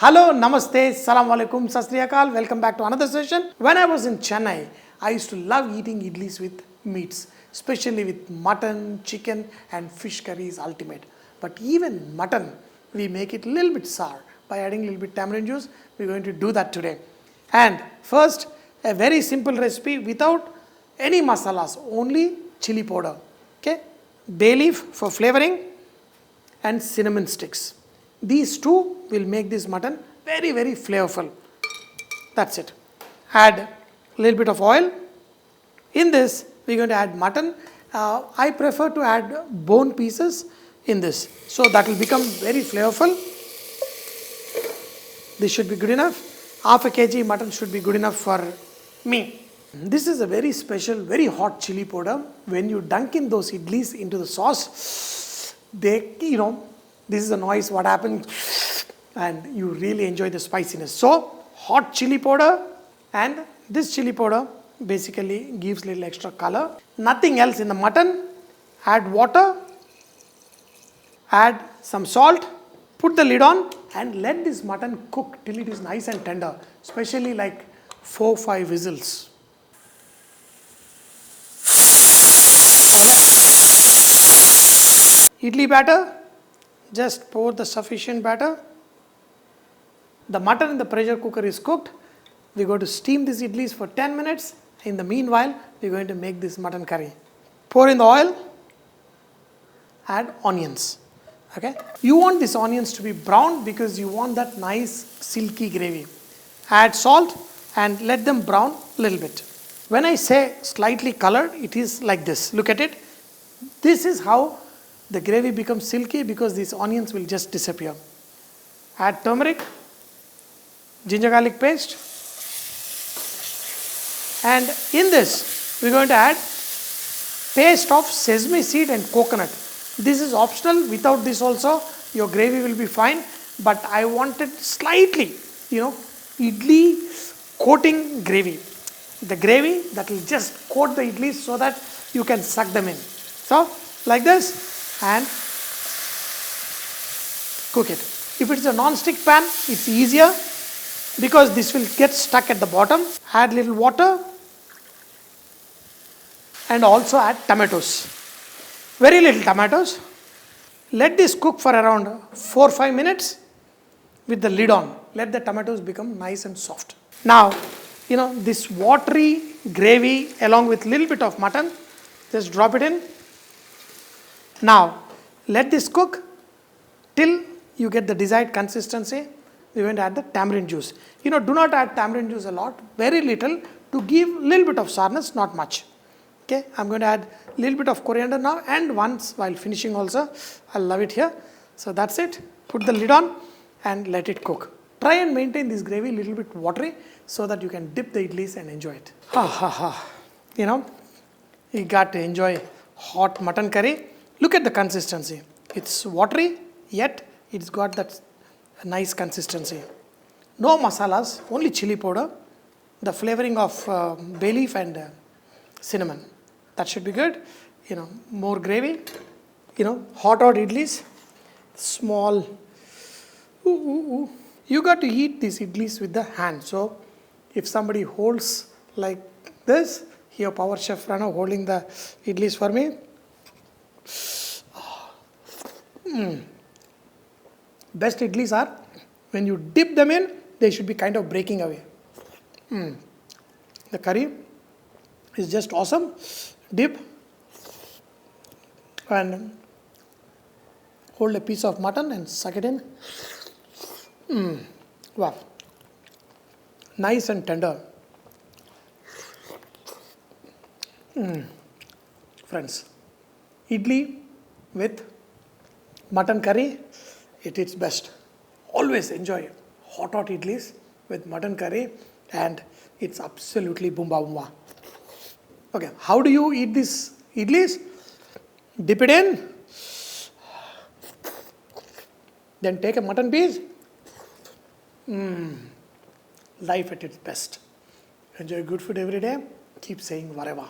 Hello, Namaste, Salam Alaikum, Sat Sri Akal. Welcome back to another session. When I was in Chennai, I used to love eating idlis with meats, especially with mutton, chicken and fish curry is ultimate. But even mutton, we make it a little bit sour by adding a little bit tamarind juice. We're going to do that today. And first, a very simple recipe without any masalas, only chili powder, okay, bay leaf for flavoring and cinnamon sticks. These two will make this mutton very, very flavorful. That's it. Add a little bit of oil. In this, we're going to add mutton. I prefer to add bone pieces in this. So that will become very flavorful. This should be good enough. Half a kg mutton should be good enough for me. This is a very special, very hot chili powder. When you dunk in those idlis into the sauce, this is the noise what happens, and you really enjoy the spiciness. So hot chili powder, and this chili powder basically gives little extra color. Nothing else in the mutton. Add water, add some salt, put the lid on and let this mutton cook till it is nice and tender, especially like 4-5 whistles. Idli batter, just pour the sufficient batter. The mutton in the pressure cooker is cooked. We're going to steam these idlis for 10 minutes. In the meanwhile, we're going to make this mutton curry. Pour in the oil, add onions. Okay? You want these onions to be brown because you want that nice silky gravy. Add salt and let them brown a little bit. When I say slightly colored, it is like this. Look at it. This is how the gravy becomes silky because these onions will just disappear. Add turmeric, ginger garlic paste, and in this we're going to add paste of sesame seed and coconut. This is optional. Without this also your gravy will be fine, but I wanted slightly, idli coating gravy. The gravy that will just coat the idlis so that you can suck them in. So like this, and cook it. If it's a non-stick pan, it's easier because this will get stuck at the bottom. Add little water and also add tomatoes. Very little tomatoes. Let this cook for around 4-5 minutes with the lid on. Let the tomatoes become nice and soft. Now, this watery gravy along with little bit of mutton, just drop it in. Now, let this cook till you get the desired consistency. We're going to add the tamarind juice. Do not add tamarind juice a lot, very little, to give a little bit of sourness, not much. Okay, I'm going to add a little bit of coriander now, and once while finishing also, I'll love it here. So that's it. Put the lid on and let it cook. Try and maintain this gravy a little bit watery so that you can dip the idlis and enjoy it. You got to enjoy hot mutton curry. Look at the consistency. It's watery, yet it's got that nice consistency. No masalas, only chili powder, the flavoring of bay leaf and cinnamon. That should be good. More gravy. Hot idlis. Small. You got to eat these idlis with the hand. So if somebody holds like this, here Vahchef holding the idlis for me. Best idlis are when you dip them in, they should be kind of breaking away. The curry is just awesome. Dip and hold a piece of mutton and suck it in. Wow. Nice and tender. Friends, idli with mutton curry, it's best. Always enjoy hot idlis with mutton curry, and it's absolutely boomba boomba. Okay, how do you eat these idlis? Dip it in, then take a mutton piece. Life at its best. Enjoy good food every day. Keep saying Vahrehvah.